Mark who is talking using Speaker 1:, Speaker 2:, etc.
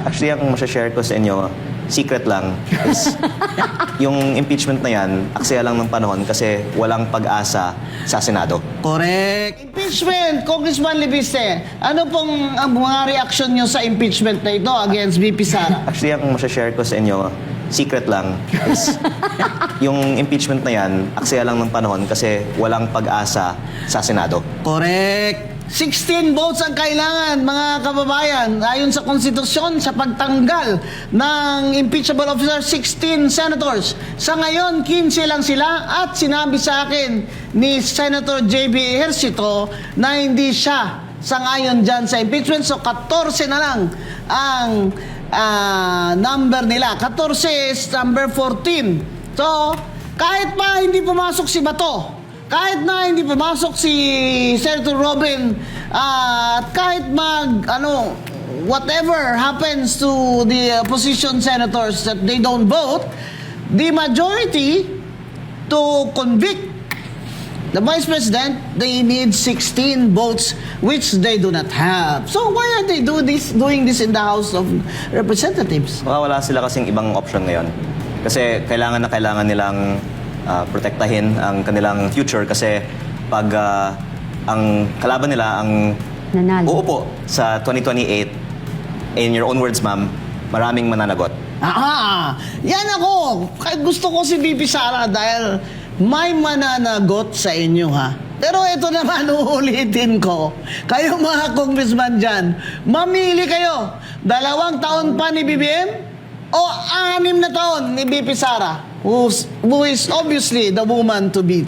Speaker 1: Actually, ang share ko sa inyo, secret lang. Is, yung impeachment na yan, aksaya lang ng panahon kasi walang pag-asa sa Senado.
Speaker 2: Correct. Impeachment, Congressman Libiste. Ano pong ang mga reaction nyo sa impeachment na ito against VP Sara?
Speaker 1: Actually, ang share ko sa inyo, secret lang. Is, yung impeachment na yan, aksaya lang ng panahon kasi walang pag-asa sa Senado.
Speaker 2: Correct. 16 votes ang kailangan, mga kababayan, ayon sa konstitusyon sa pagtanggal ng impeachable officer, 16 senators. Sa ngayon, 15 lang sila at sinabi sa akin ni Senator J.B. Ejercito na hindi siya sangayon dyan sa impeachment. So, 14 na lang ang number nila. 14 is number 14. So, kahit pa hindi pumasok si Bato, kahit na hindi pumasok si Senator Robin, at kahit whatever happens to the opposition senators that they don't vote, the majority to convict the Vice President, they need 16 votes, which they do not have. So why are they doing this in the House of Representatives?
Speaker 1: Baka wala sila kasing ibang option ngayon. Kasi kailangan nilang protektahin ang kanilang future kasi pag ang kalaban nila ang
Speaker 3: Nanalo.
Speaker 1: uupo sa 2028, in your own words, ma'am, maraming mananagot.
Speaker 2: Yan ako. Kahit gusto ko si VP Sara dahil may mananagot sa inyo, ha? Pero ito naman, uulitin ko. Kayo mga congressman dyan, mamili kayo. 2 taon pa ni BBM o 6 na taon ni VP Sara, who is obviously the woman to beat.